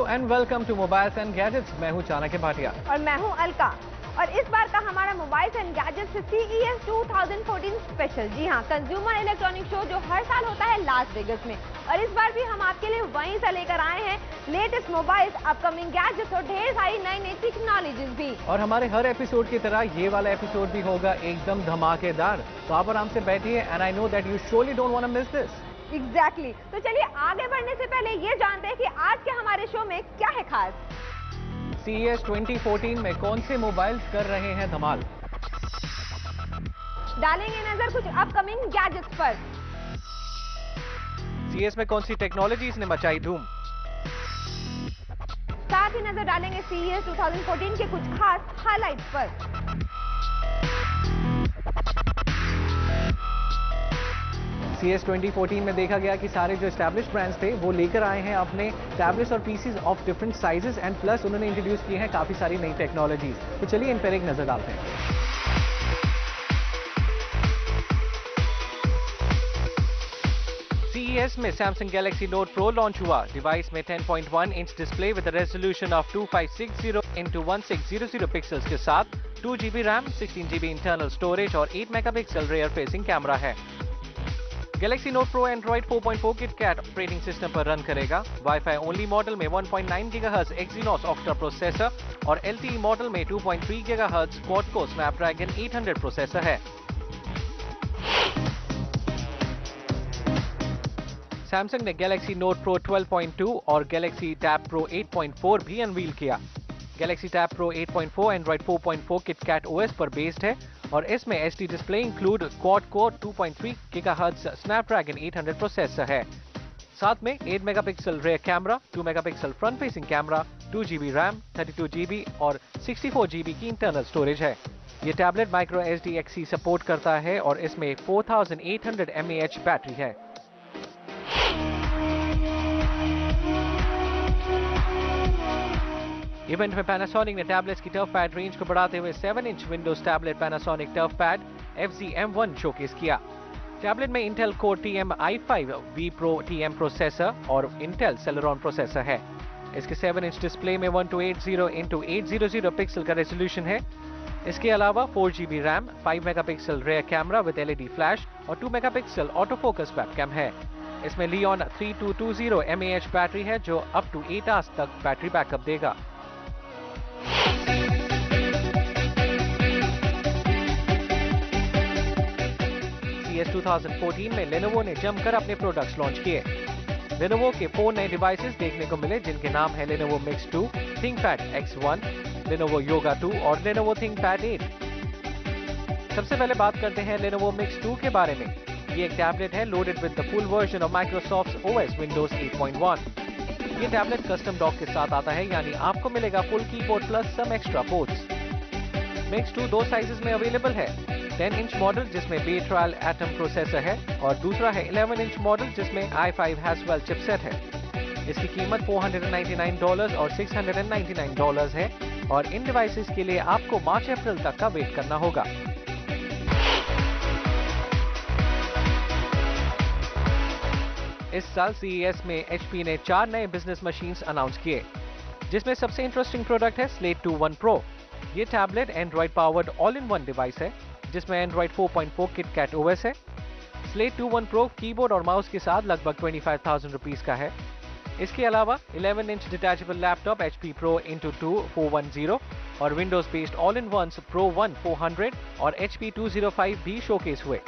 And welcome to mobiles and gadgets. मैं हूं चाणक्य भाटिया और मैं हूं अलका। और इस बार का हमारा mobiles and gadgets CES 2014 special, जी हां, कंज्यूमर इलेक्ट्रॉनिक शो जो हर साल होता है लास वेगस में। और इस बार भी हम आपके लिए वहीं से लेकर आए हैं लेटेस्ट मोबाइल्स, अपकमिंग गैजेट्स और ढेर सारी नई नई टेक्नोलॉजीज भी। और हमारे हर एपिसोड की तरह ये वाला एपिसोड भी होगा एकदम धमाकेदार। तो आप आराम से बैठिए and I know that you surely don't want to miss this. Exactly. तो चलिए आगे बढ़ने से पहले ये जानते हैं कि आज के हमारे शो में क्या है खास। CES 2014 में कौन से मोबाइल्स कर रहे हैं धमाल। डालेंगे नजर कुछ अपकमिंग गैजेट्स पर। CES में कौन सी टेक्नोलॉजीज ने मचाई धूम। साथ ही नजर डालेंगे CES 2014 के कुछ खास हाइलाइट्स पर। CES 2014 में देखा गया कि सारे जो एस्टैब्लिश्ड ब्रांड्स थे वो लेकर आए हैं अपने टैबलेट्स और PCs of different sizes and plus उन्होंने इंट्रोड्यूस किए हैं काफी सारी नई टेक्नोलॉजीज। तो चलिए इन पर एक नजर डालते हैं। CES में Samsung Galaxy Note Pro launch हुआ। डिवाइस में 10.1 inch display with resolution of 2560 into 1600 pixels के साथ 2GB RAM, 16GB internal storage और 8 मेगापिक्सल रियर फेसिंग कैमरा है। Galaxy Note Pro Android 4.4 KitKat operating system पर रन करेगा। Wifi only model में 1.9 GHz Exynos Octa processor और LTE model में 2.3 GHz Quad-core Snapdragon 800 processor है। Samsung ने Galaxy Note Pro 12.2 और Galaxy Tab Pro 8.4 भी अनवील किया। Galaxy Tab Pro 8.4 Android 4.4 KitKat OS पर बेस्ड है और इसमें HD display include Quad-core 2.3 GHz Snapdragon 800 processor है। साथ में 8 megapixel rear camera, 2 megapixel front facing camera, 2GB RAM, 32GB और 64GB की इंटरनल स्टोरेज है। ये tablet micro SD XC support करता है और इसमें 4800 mAh बैटरी है। इवेंट में Panasonic ने टैबलेट्स की टफ पैड रेंज को बढ़ाते हुए 7 inch Windows tablet Panasonic tough pad FZ-M1 showcase किया। टैबलेट में Intel Core TM i5 V Pro TM processor और Intel Celeron प्रोसेसर है। इसके 7 इंच डिस्प्ले में 1280 into 800 पिक्सल का रेजोल्यूशन है। इसके अलावा 4GB RAM, 5 megapixel rear camera with LED flash और 2 मेगापिक्सल ऑटो फोकस वेबकैम है। इसमें Lion 3220 mAh बैटरी है जो अप टू 8 आवर्स तक बैटरी बैकअप देगा। CES 2014 में Lenovo ने जमकर अपने प्रोडक्ट्स लॉन्च किए। Lenovo के 4 नए डिवाइसेस देखने को मिले जिनके नाम है Lenovo Mix 2, ThinkPad X1, Lenovo Yoga 2 और Lenovo ThinkPad 8। सबसे पहले बात करते हैं Lenovo Mix 2 के बारे में। ये एक टैबलेट है loaded with the full version of Microsoft OS Windows 8.1। ये टैबलेट कस्टम डॉक के साथ आता है, यानी आपको मिलेगा full keyboard plus some extra ports. Mix 2 दो साइजेस में अवेलेबल है। 10 इंच मॉडल जिसमें बे ट्रायल एटम प्रोसेसर है और दूसरा है 11 इंच मॉडल जिसमें i5 Haswell चिपसेट है। इसकी कीमत $499 और $699 है और इन डिवाइसेस के लिए आपको मार्च-अप्रैल तक का वेट करना होगा। इस साल CES में HP ने 4 नए बिजनेस मशीन्स अनाउंस किए, जिसमें सबसे इंटरेस्टिंग प्रोडक्ट है Slate 2 One Pro। ये tablet Android powered all in one device है जिसमें Android 4.4 KitKat OS है। Slate 2 One Pro कीबोर्ड और माउस के साथ लगभग 25,000 रुपीस का है। इसके अलावा 11 inch detachable laptop HP Pro Into 2 410 और Windows based all in ones Pro One 400 और HP 205 भी शोकेस हुए।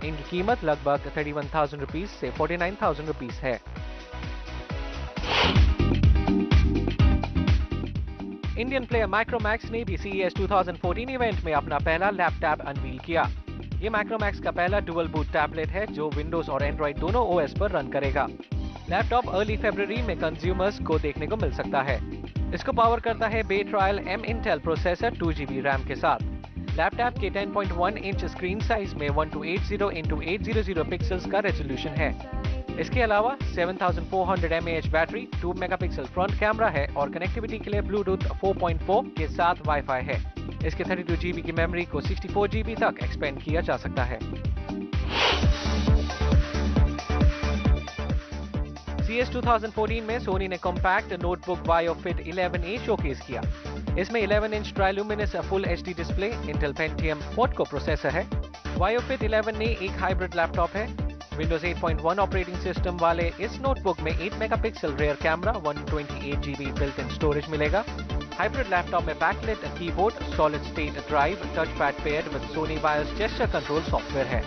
इनकी कीमत लगभग 31,000 रुपीस से 49,000 रुपीस है। इंडियन प्लेयर माइक्रोमैक्स ने भी CES 2014 इवेंट में अपना पहला लैपटॉप अनवील किया। ये माइक्रोमैक्स का पहला डुअल बूट टैबलेट है जो विंडोज और एंड्रॉइड दोनों OS पर रन करेगा। लैपटॉप अर्ली फरवरी में कंज्यूमर्स को देखने को मिल सकता है। इसको पावर करता है Bay Trail M Intel processor 2GB RAM के साथ। लैपटॉप के 10.1 इंच स्क्रीन साइज में 1280 into 800 पिक्सल्स का रेजोल्यूशन है। इसके अलावा 7400 mAh battery, 2 megapixel front camera है और कनेक्टिविटी के लिए ब्लूटूथ 4.4 के साथ वाईफाई है। इसके 32GB की मेमोरी को 64GB तक एक्सपेंड किया जा सकता है। CES 2014 में सोनी ने कॉम्पैक्ट नोटबुक वायोफिट 11A शोकेस किया। इसमें 11 inch Triluminos full HD display, Intel Pentium quad core processor है। वायोफिट 11A एक हाइब्रिड लैपटॉप है। विंडोज 8.1 ऑपरेटिंग सिस्टम वाले इस नोटबुक में 8 megapixel rear camera, 128 GB built in storage मिलेगा। हाइब्रिड लैपटॉप में backlit keyboard, solid state drive, touch pad paired with Sony BIOS gesture control software है।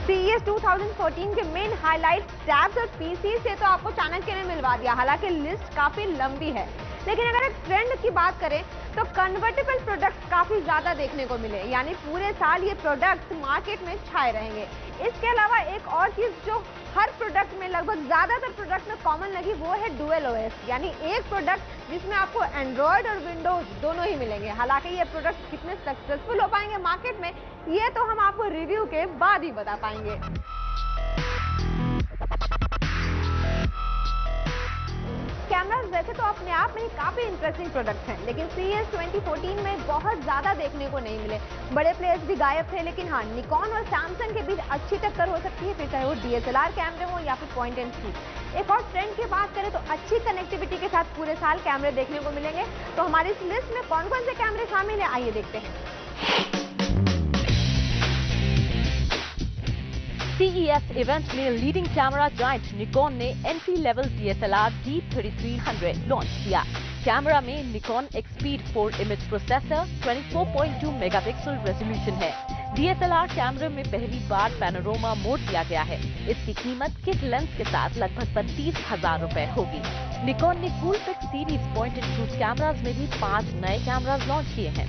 CES 2014 के main highlight tabs और PC से तो आपको चाणक्य ने मिलवा दिया। हालांकि लिस्ट काफी लंबी है, लेकिन अगर एक ट्रेंड की बात करें तो कन्वर्टेबल प्रोडक्ट्स काफी ज्यादा देखने को मिले, यानी पूरे साल ये प्रोडक्ट्स मार्केट में छाए रहेंगे। इसके अलावा एक और चीज जो हर प्रोडक्ट में, लगभग ज्यादातर प्रोडक्ट में कॉमन लगी, वो है डुअल OS, यानी एक प्रोडक्ट जिसमें आपको एंड्रॉयड और विंडोज दोनों ही मिलेंगे। हालांकि ये प्रोडक्ट कितने सक्सेसफुल हो पाएंगे मार्केट में, ये तो हम आपको रिव्यू के बाद ही बता पाएंगे। कैमरास वैसे तो अपने आप में ही काफी इंटरेस्टिंग प्रोडक्ट हैं, लेकिन CES 2014 में बहुत ज्यादा देखने को नहीं मिले। बड़े प्लेयर्स भी गायब थे, लेकिन हाँ, निकॉन और सैमसंग के बीच अच्छी टक्कर हो सकती है, फिर चाहे वो DSLR कैमरे हो या फिर पॉइंट एंड शूट। एक और ट्रेंड की बात करें तो अच्छी कनेक्टिविटी के साथ पूरे साल कैमरे देखने को मिलेंगे। तो हमारी इस लिस्ट में कौन कौन से कैमरे शामिल है, आइए देखते हैं। CES इवेंट में लीडिंग कैमरा जायंट निकॉन ने entry level DSLR D3300 launch किया। कैमरा में Nikon Xpeed 4 image processor, 24.2 megapixel resolution है। DSLR कैमरे में पहली बार पैनोरामा मोड दिया गया है। इसकी कीमत किट लेंस के साथ लगभग 32,000 रुपए होगी। निकॉन ने Coolpix series point and shoot cameras में भी 5 नए कैमराज लॉन्च किए हैं।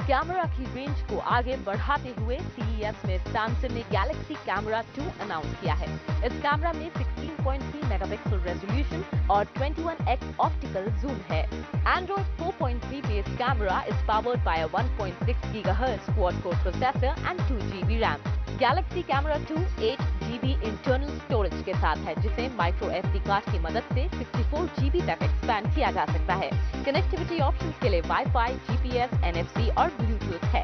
कैमरा की रेंज को आगे बढ़ाते हुए CES में सैमसंग ने गैलेक्सी कैमरा 2 अनाउंस किया है। इस कैमरा में 16.3 मेगापिक्सल रेजोल्यूशन और 21x ऑप्टिकल जूम है। Android 4.3 base camera is powered by a 1.6 GHz quad core processor and 2 GB RAM. Galaxy camera 2 8 GB internal storage के साथ है, जिसे माइक्रो SD कार्ड की मदद से 64 GB तक एक्सपैंड किया जा सकता है। कनेक्टिविटी ऑप्शन के लिए वाईफाई, GPS, NFC और ब्लूटूथ है।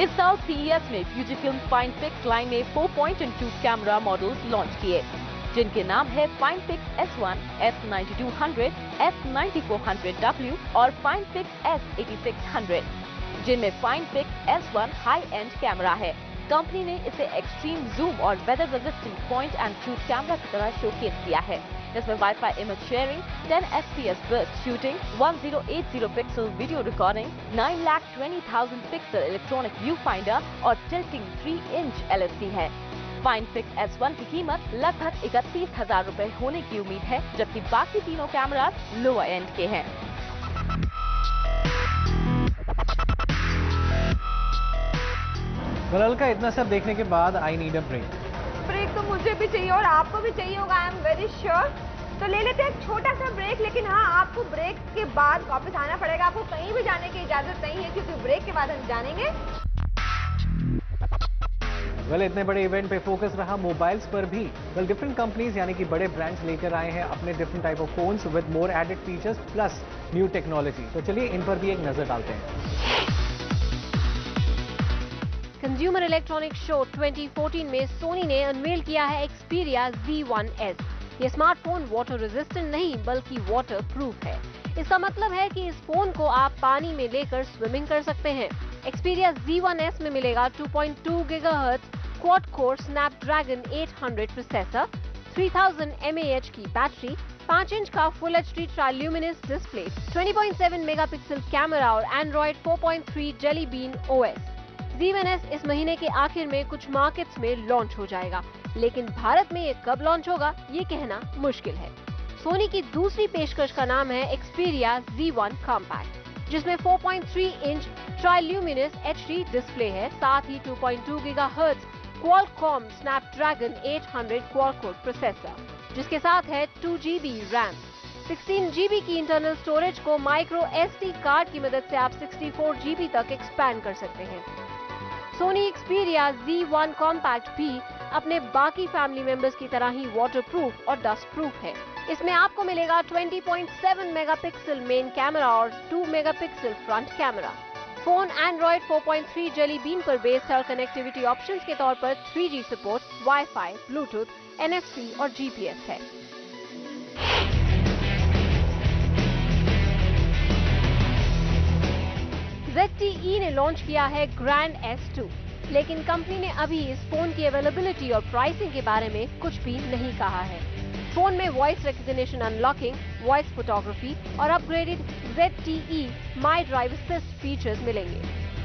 इस साल CES में Fujifilm FinePix लाइन ने 4.2 कैमरा मॉडल्स लॉन्च किए, जिनके नाम है FinePix S1, S9200, S9400W और FinePix S8600, जिनमें FinePix S1 high end camera है। कंपनी ने इसे एक्सट्रीम जूम और weather resistant point and shoot camera की तरह शोकेस किया है। इसमें wifi image sharing, 10 FPS burst shooting, 1080 pixel video recording, 9,20,000 pixel electronic view finder और टिल्टिंग 3 इंच LSD है। FinePix S1 की कीमत लगभग 31,000 रुपए होने की उम्मीद है, जबकि बाकी तीनों कैमरास लोअर एंड के हैं। वलल का इतना सब देखने के बाद I need a break. Break तो मुझे भी चाहिए और आपको भी चाहिए होगा, आई एम वेरी श्योर। तो ले लेते हैं एक छोटा सा ब्रेक, लेकिन हाँ, आपको ब्रेक के बाद वापस आना पड़ेगा। आपको कहीं भी जाने की इजाजत नहीं है, क्योंकि ब्रेक के बाद हम जानेंगे। इतने बड़े इवेंट पे फोकस रहा मोबाइल्स पर भी। डिफरेंट कंपनीज यानी कि बड़े ब्रांड्स लेकर आए हैं अपने different type of phones with more added features plus new technology. तो चलिए इन पर भी एक नजर डालते हैं। कंज्यूमर इलेक्ट्रॉनिक शो 2014 में सोनी ने अनवेल किया है Xperia Z1S। ये स्मार्टफोन वाटर रेजिस्टेंट नहीं बल्कि वाटर प्रूफ है। इसका मतलब है कि इस फोन को आप पानी में लेकर स्विमिंग कर सकते हैं। Xperia Z1S में मिलेगा 2.2 GHz quad core Snapdragon 800 processor, 3000 mAh की बैटरी, 5 इंच का full HD Triluminos display, 20.7 megapixel camera और Android 4.3 jelly Bean OS। Z1S इस महीने के आखिर में कुछ मार्केट्स में लॉन्च हो जाएगा, लेकिन भारत में ये कब लॉन्च होगा ये कहना मुश्किल है। सोनी की दूसरी पेशकश का नाम है Xperia Z1 Compact, जिसमें 4.3 इंच ट्राइल्यूमिनस HD डिस्प्ले है, साथ ही 2.2 GHz Qualcomm Snapdragon 800 quad core processor, जिसके साथ है 2 GB रैम। 16 GB की इंटरनल स्टोरेज को माइक्रो SD कार्ड की मदद से आप 64 GB तक एक्सपैंड कर सकते हैं। सोनी Xperia Z1 Compact भी अपने बाकी फैमिली मेंबर्स की तरह ही वाटरप्रूफ और डस्ट प्रूफ है। इसमें आपको मिलेगा 20.7 मेगापिक्सल मेन कैमरा और 2 megapixel front camera. Phone Android 4.3 jelly bean पर बेस्ड है और कनेक्टिविटी ऑप्शंस के तौर पर 3G support, wifi, bluetooth, NFC और GPS है। ZTE ने लॉन्च किया है ग्रैंड S2, लेकिन कंपनी ने अभी इस फोन की अवेलेबिलिटी और प्राइसिंग के बारे में कुछ भी नहीं कहा है। फोन में voice recognition unlocking, voice photography और upgraded ZTE my drive assist features मिलेंगे।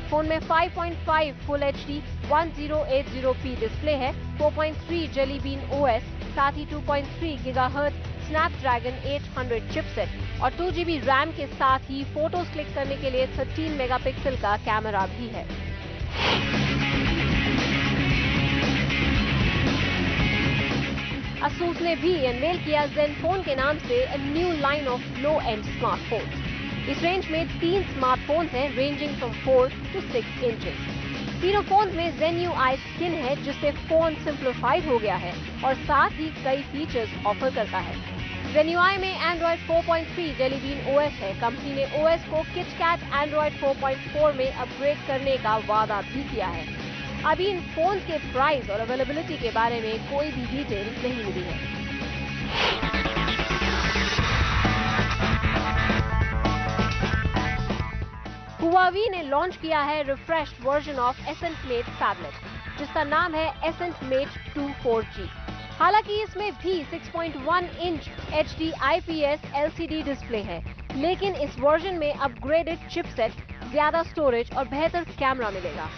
फोन में 5.5 फुल HD 1080p डिस्प्ले है, 4.3 जेली बीन OS, साथ ही 2.3 GHz स्नैपड्रैगन 800 चिपसेट और 2GB रैम के साथ ही फोटोज क्लिक करने के लिए 13 मेगापिक्सल का कैमरा भी है। Asus ने भी अनवेल किया Zenfone के नाम से a new line of low-end smartphones। इस रेंज में 3 स्मार्टफोन्स हैं रेंजिंग फ्रॉम 4 to 6 इंचेस। तीनों फोन में Zen UI स्किन है जिससे फोन सिंप्लीफाइड हो गया है और साथ ही कई फीचर्स ऑफर करता है। Zen UI में Android 4.3 जेली बीन OS है। कंपनी ने OS को KitKat Android 4.4 में अपग्रेड करने का वादा भी किया है। अभी इन फोन के प्राइस और अवेलेबिलिटी के बारे में कोई भी डिटेल नहीं मिली है। Huawei ने लॉन्च किया है refreshed version of Ascent Mate tablet, जिसका नाम है Ascent Mate 2 4G। हालांकि इसमें भी 6.1 inch HD IPS LCD display है, लेकिन इस वर्जन में अपग्रेडेड चिपसेट, ज्यादा स्टोरेज और बेहतर कैमरा मिलेगा।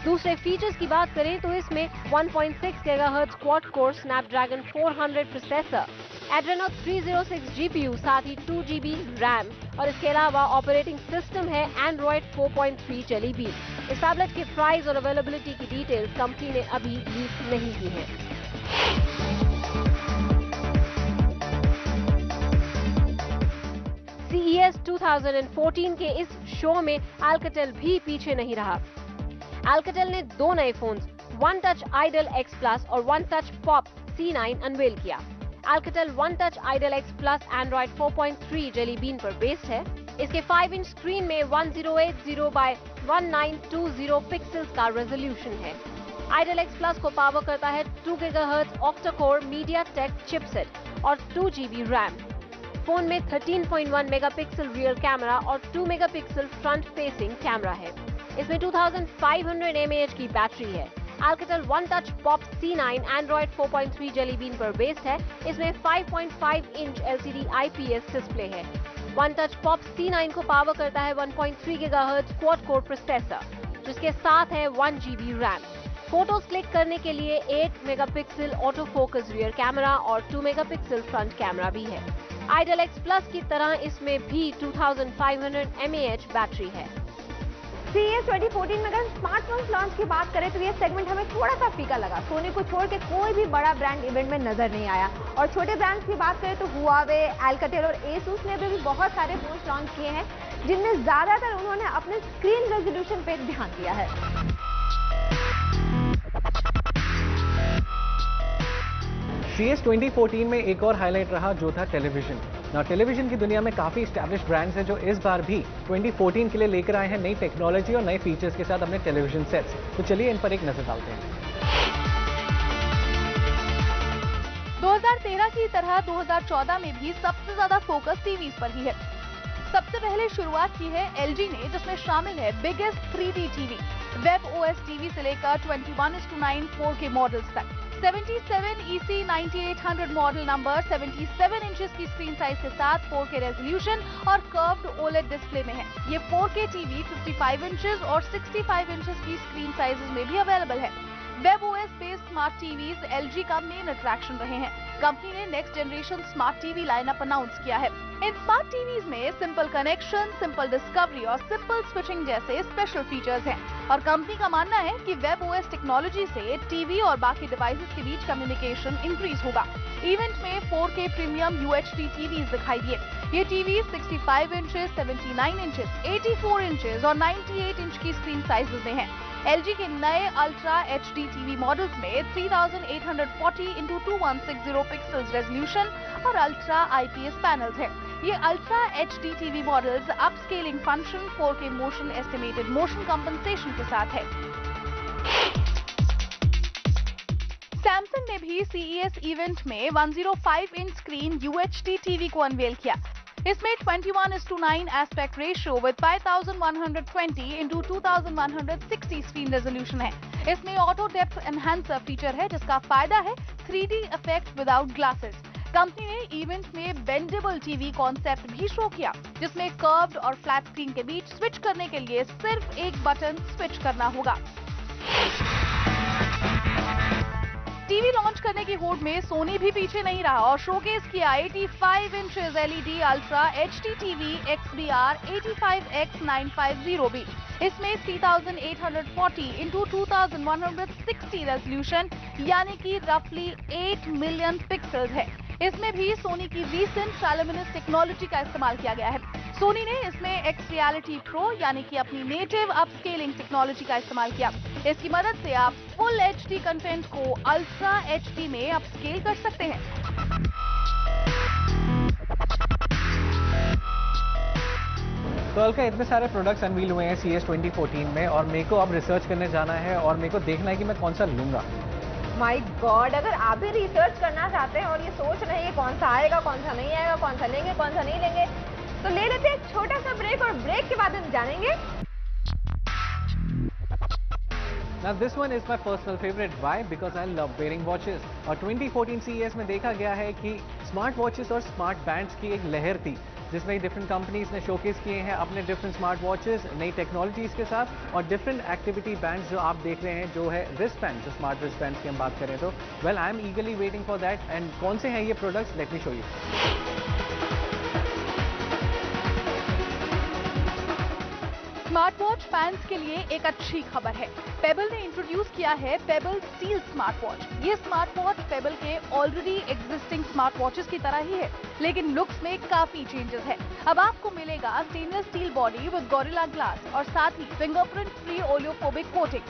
दूसरे फीचर्स की बात करें तो इसमें 1.6 GHz quad core Snapdragon 400 processor, Adreno 306 GPU, साथ ही 2GB रैम और इसके अलावा ऑपरेटिंग सिस्टम है Android 4.3 जेली बीन। इस टैबलेट के प्राइस और अवेलेबिलिटी की डिटेल्स कंपनी ने अभी लीक नहीं की है। CES 2014 के इस शो में Alcatel भी पीछे नहीं रहा। Alcatel ने 2 नए phones One Touch Idol X Plus और One Touch Pop C9 unveil किया। Alcatel One Touch Idol X Plus Android 4.3 jelly bean पर बेस्ड है। इसके 5 इंच स्क्रीन में 1080 by 1920 पिक्सल्स का रेजोल्यूशन है। Idol X Plus को पावर करता है 2 GHz ऑक्टा-कोर MediaTek चिपसेट और 2GB रैम। फोन में 13.1 मेगापिक्सल रियर कैमरा और 2 मेगापिक्सल फ्रंट फेसिंग कैमरा है। इसमें 2500 mAh की बैटरी है। Alcatel One Touch Pop C9 Android 4.3 jelly bean पर बेस्ड है। इसमें 5.5 इंच LCD IPS डिस्प्ले है। One Touch Pop C9 को पावर करता है 1.3 GHz क्वाड कोर प्रोसेसर, जिसके साथ है 1GB रैम। फोटोज क्लिक करने के लिए 8 megapixel auto focus rear camera और 2 मेगापिक्सल फ्रंट कैमरा भी है। Idol X Plus की तरह इसमें भी 2500 mAh बैटरी है। CES 2014 में अगर स्मार्टफोन्स लॉन्च की बात करें तो ये सेगमेंट हमें थोड़ा सा फीका लगा। सोनी को छोड़ के कोई भी बड़ा ब्रांड इवेंट में नजर नहीं आया। और छोटे ब्रांड्स की बात करें तो Huawei, Alcatel और Asus ने भी बहुत सारे फोन्स लॉन्च किए हैं, जिनमें ज्यादातर उन्होंने अपने स्क्रीन रेजोल्यूशन पे ध्यान दिया है। CES 2014 में एक और हाईलाइट रहा जो था टेलीविजन। टेलीविजन की दुनिया में काफी एस्टैब्लिश्ड ब्रांड्स हैं जो इस बार भी 2014 के लिए लेकर आए हैं नई टेक्नोलॉजी और नए फीचर्स के साथ अपने टेलीविजन सेट्स। तो चलिए इन पर एक नजर डालते हैं। 2013 की तरह 2014 में भी सबसे ज्यादा फोकस टीवीज पर ही है। सबसे पहले शुरुआत की है LG ने, जिसमें शामिल है biggest 3D TV, web OS TV से लेकर 21:9 4K मॉडल्स तक। 77 EC 9800 मॉडल नंबर 77 इंचेस की स्क्रीन साइज के साथ 4K रेजोल्यूशन और कर्व्ड OLED डिस्प्ले में है। ये 4K टीवी 55 इंचेस और 65 इंचेस की स्क्रीन साइजेस में भी अवेलेबल है। Web OS based smart TVs LG का मेन अट्रैक्शन रहे हैं। कंपनी ने next generation smart TV lineup announce किया है। इन स्मार्ट टीवीज में सिंपल कनेक्शन, सिंपल डिस्कवरी और सिंपल स्विचिंग जैसे स्पेशल फीचर्स हैं। और कंपनी का मानना है कि वेब ओएस टेक्नोलॉजी से टीवी और बाकी डिवाइसेस के बीच कम्युनिकेशन इंक्रीज होगा। इवेंट में 4K प्रीमियम UHD टीवीज दिखाई दिए। ये टीवी 65 इंचेस, 79 इंचेस, 84 इंचेस और 98 इंच की स्क्रीन साइजेस में हैं। LG के नए अल्ट्रा HD टीवी मॉडल्स में 3840x2160 पिक्सल्स रेजोल्यूशन और अल्ट्रा IPS पैनल्स हैं। ये ultra HD TV models upscaling function, 4K motion estimated motion compensation के साथ है। सैमसंग ने भी CES इवेंट में 105 इंच स्क्रीन UHD टीवी को अनवेल किया। इसमें 21:9 aspect ratio with 5120x2160 screen resolution है। इसमें ऑटो डेप्थ एनहांसर फीचर है जिसका फायदा है 3D effect without glasses. Company ने इवेंट में बेंडेबल टीवी कॉन्सेप्ट भी शो किया, जिसमें कर्व्ड और फ्लैट स्क्रीन के बीच स्विच करने के लिए सिर्फ एक बटन स्विच करना होगा। टीवी लॉन्च करने की होड़ में सोनी भी पीछे नहीं रहा और शोकेस किया 85 inches LED ultra HD TV XBR 85x950B। इसमें 3840x2160 रेजोल्यूशन यानी कि रफली 8 मिलियन पिक्सल्स है। इसमें भी सोनी की रीसेंट लुमिनस टेक्नोलॉजी का इस्तेमाल किया गया है। सोनी ने इसमें X Reality Pro यानी कि अपनी नेटिव अपस्केलिंग टेक्नोलॉजी का इस्तेमाल किया। इसकी मदद से आप फुल HD कंटेंट को अल्ट्रा HD में अपस्केल कर सकते हैं। तो अलका, इतने सारे प्रोडक्ट्स अनवील हुए हैं CES 2014 में और मेरे को अब रिसर्च करने जाना है और मेरे को देखना है कि मैं कौन सा लूंगा। माय गॉड, अगर आप भी रिसर्च करना चाहते हैं और ये सोच रहे हैं कौन सा आएगा, कौन सा नहीं आएगा, कौन सा लेंगे, कौन सा नहीं लेंगे, तो ले लेते हैं एक छोटा सा ब्रेक और ब्रेक के बाद हम जानेंगे। Now this one is my personal favorite. Why? Because I love wearing watches. और 2014 CES में देखा गया है कि स्मार्ट वॉचेस और स्मार्ट बैंड्स की एक लहर थी, जिसमें डिफरेंट कंपनीज ने शोकेस किए हैं अपने डिफरेंट स्मार्ट वॉचेस नई टेक्नोलॉजीज के साथ और डिफरेंट एक्टिविटी बैंड्स जो आप देख रहे हैं, जो है रिस्ट बैंड, जो स्मार्ट रिस्ट बैंड्स की हम बात करें तो well I am eagerly waiting for that. And कौन से हैं ये products, let me show you. Smart watch fans के लिए एक अच्छी खबर है। पेबल ने इंट्रोड्यूस किया है पेबल स्टील स्मार्ट वॉच। ये स्मार्ट वॉच पेबल के ऑलरेडी एग्जिस्टिंग स्मार्ट वॉचेस की तरह ही है, लेकिन लुक्स में काफी चेंजेस है। अब आपको मिलेगा stainless steel body with Gorilla Glass और साथ ही fingerprint free oleophobic coating,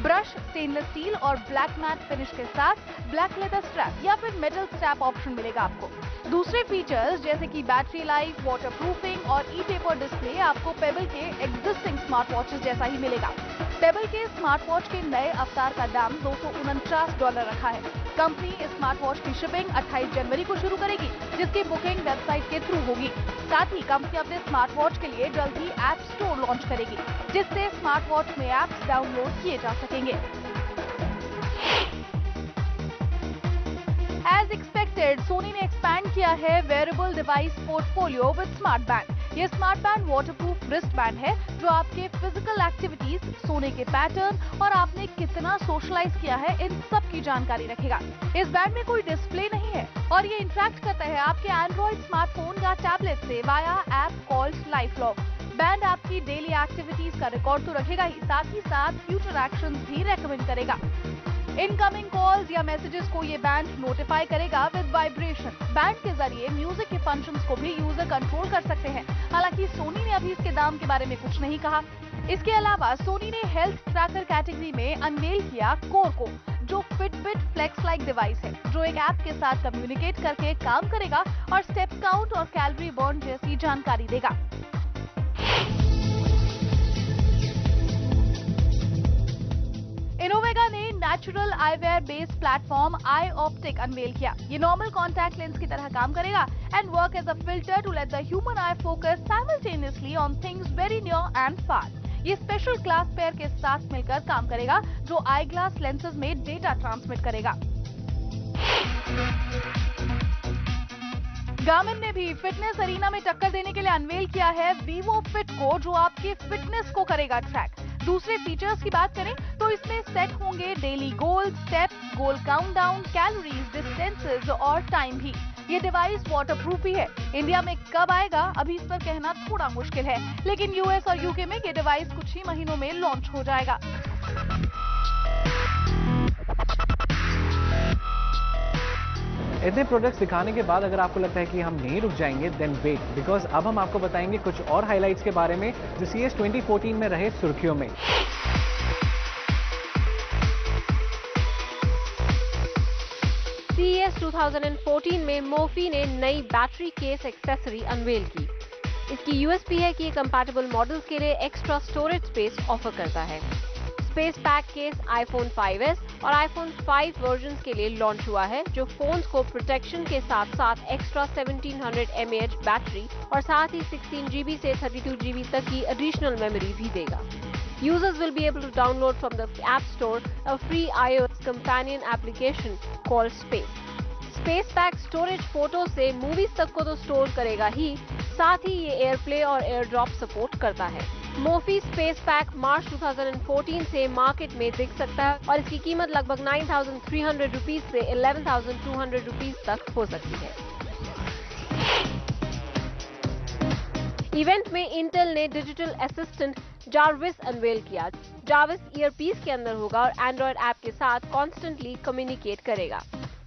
brush stainless steel और ब्लैक मैट फिनिश के साथ ब्लैक लेदर स्ट्रैप या फिर मेटल स्ट्रैप ऑप्शन मिलेगा आपको। दूसरे फीचर्स जैसे कि बैटरी लाइफ, वाटर प्रूफिंग और ई-पेपर डिस्प्ले आपको पेबल के एग्जिस्टिंग स्मार्ट वॉचेस जैसा ही मिलेगा। पेबल के स्मार्ट वॉच के नए अवतार का दाम $249 रखा है। कंपनी इस स्मार्ट वॉच की शिपिंग 28 जनवरी को शुरू करेगी, जिसकी बुकिंग वेबसाइट के थ्रू होगी। साथ ही कंपनी अपने स्मार्ट वॉच के लिए जल्द ही ऐप स्टोर लॉन्च करेगी, जिससे स्मार्ट वॉच में ऐप्स डाउनलोड किए जा सकेंगे। एज एक्सपेक्टेड सोनी ने एक्सपैंड किया है wearable device portfolio with smart band. ये smart band waterproof wrist band है जो आपके फिजिकल एक्टिविटीज, सोने के पैटर्न और आपने कितना सोशलाइज किया है इन सब की जानकारी रखेगा। इस बैंड में कोई डिस्प्ले नहीं है और ये इंटरैक्ट करता है आपके एंड्रॉइड स्मार्टफोन या टैबलेट से via app called life log. Band आपकी डेली एक्टिविटीज का रिकॉर्ड तो रखेगा ही, साथ ही साथ फ्यूचर एक्शंस भी रेकमेंड करेगा। इनकमिंग कॉल्स या मैसेजेस को ये बैंड नोटिफाई करेगा विद वाइब्रेशन। बैंड के जरिए म्यूजिक के फंक्शंस को भी यूजर कंट्रोल कर सकते हैं। हालांकि सोनी ने अभी इसके दाम के बारे में कुछ नहीं कहा। इसके अलावा सोनी ने हेल्थ ट्रैकर कैटेगरी में अनवेल किया कोर को, जो फिटबिट फ्लेक्स लाइक डिवाइस है, जो एक ऐप के साथ कम्युनिकेट करके काम करेगा और स्टेप काउंट और कैलोरी बर्न जैसी जानकारी देगा। इनोवेगा ने natural eyewear based platform iOptik unveil किया। ये नॉर्मल कॉन्टैक्ट लेंस की तरह काम करेगा and work as a filter to let the human eye focus simultaneously on things very near and far. ये स्पेशल ग्लास पेयर के साथ मिलकर काम करेगा जो आई ग्लास लेंसेज में डेटा ट्रांसमिट करेगा। गार्मिन ने भी फिटनेस अरीना में टक्कर देने के लिए अनवेल किया है वीवो फिट को, जो आपके फिटनेस को करेगा ट्रैक। दूसरे फीचर्स की बात करें तो इसमें सेट होंगे डेली गोल, स्टेप्स, गोल काउंटडाउन, कैलोरीज, डिस्टेंसेस और टाइम भी। ये डिवाइस वाटरप्रूफ भी है। इंडिया में कब आएगा अभी इस पर कहना थोड़ा मुश्किल है, लेकिन यूएस और यूके में ये डिवाइस कुछ ही महीनों में लॉन्च हो जाएगा। इतने प्रोडक्ट्स दिखाने के बाद अगर आपको लगता है कि हम नहीं रुक जाएंगे, देन वेट, बिकॉज अब हम आपको बताएंगे कुछ और हाइलाइट्स के बारे में जो CES 2014 में रहे सुर्खियों में। CES 2014 में मोफी ने नई बैटरी केस एक्सेसरी अनवेल की। इसकी USP है कि ये कंपैटिबल मॉडल्स के लिए एक्स्ट्रा स्टोरेज स्पेस ऑफर करता है। Space pack case iPhone 5s और iPhone 5 वर्जन्स के लिए लॉन्च हुआ है, जो फोन्स को प्रोटेक्शन के साथ साथ एक्स्ट्रा 1700 mAh बैटरी और साथ ही 16 GB से 32 GB तक की एडिशनल मेमोरी भी देगा। Users will be able to download from the App Store a free iOS companion application called Space. Space pack storage photo से मूवीज तक को तो स्टोर करेगा ही, साथ ही ये एयरप्ले और एयरड्रॉप सपोर्ट करता है। मोफी स्पेस पैक मार्च 2014 से मार्केट में दिख सकता है और इसकी कीमत लगभग 9,300 रुपीज से 11,200 रुपीज तक हो सकती है। इवेंट में इंटेल ने डिजिटल असिस्टेंट जार्विस अनवेल किया। जार्विस ईयरपीस के अंदर होगा और एंड्रॉयड ऐप के साथ कॉन्स्टेंटली कम्युनिकेट करेगा।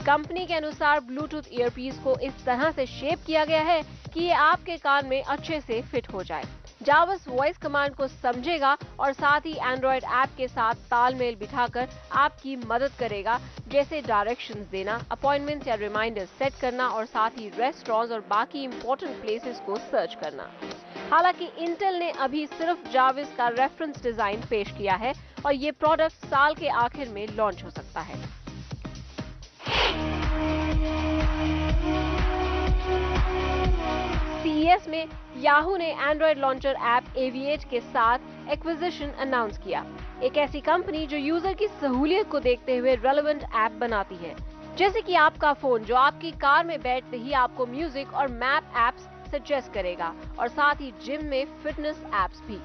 कंपनी के अनुसार ब्लूटूथ ईयरपीस को इस तरह से शेप किया गया है कि ये आपके कान में अच्छे से फिट हो जाए। जार्विस वॉइस कमांड को समझेगा और साथ ही एंड्रॉयड ऐप के साथ तालमेल बिठाकर आपकी मदद करेगा, जैसे डायरेक्शंस देना, अपॉइंटमेंट्स या रिमाइंडर्स सेट करना और साथ ही रेस्टोरेंट्स और बाकी इंपॉर्टेंट प्लेसेस को सर्च करना। हालांकि इंटेल ने अभी सिर्फ जार्विस का रेफरेंस डिजाइन पेश किया है और ये प्रोडक्ट साल के आखिर में लॉन्च हो सकता है। CES में याहू ने एंड्रॉयड लॉन्चर ऐप एविएट के साथ एक्विजिशन अनाउंस किया। एक ऐसी कंपनी जो यूजर की सहूलियत को देखते हुए रेलेवेंट ऐप बनाती है, जैसे कि आपका फोन जो आपकी कार में बैठते ही आपको म्यूजिक और मैप एप्स सजेस्ट करेगा और साथ ही जिम में फिटनेस एप्स भी।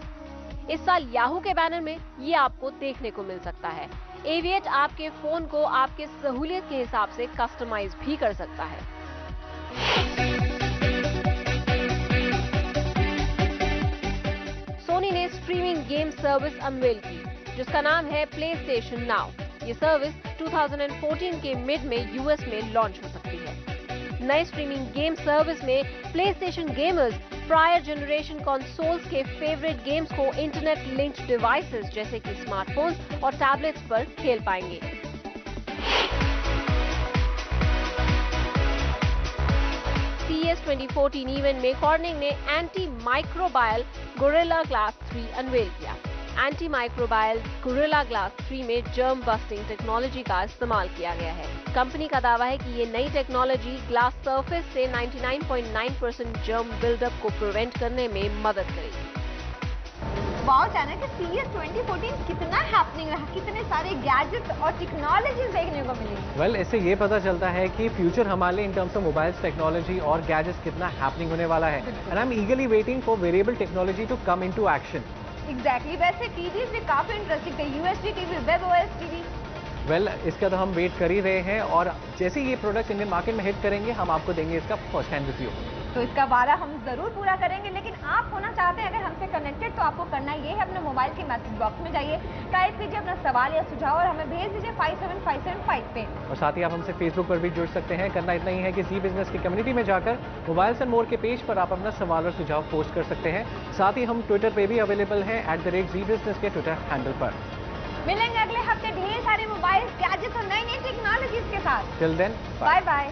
इस साल याहू के बैनर में ये आपको देखने को मिल सकता है। एविएट आपके फोन को आपके सहूलियत के हिसाब से कस्टमाइज भी कर सकता है। सोनी ने स्ट्रीमिंग गेम सर्विस अनवेल की, जिसका नाम है PlayStation Now। ये सर्विस 2014 के मिड में यूएस में लॉन्च हो सकती है। नए स्ट्रीमिंग गेम सर्विस में PlayStation gamers prior generation consoles के फेवरेट गेम्स को इंटरनेट लिंक्ड डिवाइसेस जैसे कि स्मार्टफोन्स और टैबलेट्स पर खेल पाएंगे। CES 2014 इवेंट में कॉर्निंग ने anti microbial Gorilla glass 3 unveil किया। एंटी माइक्रोबायल गोरिल्ला ग्लास 3 में जर्म बस्टिंग टेक्नोलॉजी का इस्तेमाल किया गया है। कंपनी का दावा है कि ये नई टेक्नोलॉजी ग्लास सरफेस से 99.9% जर्म बिल्डअप को प्रिवेंट करने में मदद करेगी। वाओ जाना कि CES 2014 कितना हैपनिंग रहा, कितने सारे गैजेट्स और टेक्नोलॉजीज देखने को मिली। वेल, इससे ये पता चलता है कि फ्यूचर हमारे लिए in terms of mobiles technology और गैजेट्स कितना हैपनिंग होने वाला है। And I am eagerly waiting for variable technology to come into action. Exactly. वैसे टीवीज भी काफी इंटरेस्टिंग थे, USB TV, WebOS TV. Well, इसका तो हम वेट कर ही रहे हैं और जैसे ये प्रोडक्ट इंडियन मार्केट में हिट करेंगे हम आपको देंगे इसका फर्स्ट हैंड रिव्यू। तो इसका वादा हम जरूर पूरा करेंगे, लेकिन आप होना चाहते हैं अगर हमसे कनेक्टेड तो आपको करना ये है, अपने मोबाइल के मैसेज बॉक्स में जाइए, टाइप कीजिए अपना सवाल या सुझाव और हमें भेज दीजिए 57575 पे। और साथ ही आप हमसे फेसबुक पर भी जुड़ सकते हैं। करना इतना ही है कि जी बिजनेस की कम्युनिटी में जाकर मोबाइल्स एंड मोर के पेज पर आप अपना सवाल और सुझाव पोस्ट कर सकते हैं। साथ ही हम ट्विटर पे भी अवेलेबल हैं @ZBusiness के ट्विटर हैंडल पर। मिलेंगे अगले हफ्ते ढेर सारे मोबाइल गैजेट्स और नई नई टेक्नोलॉजीज के साथ। Till then, bye bye.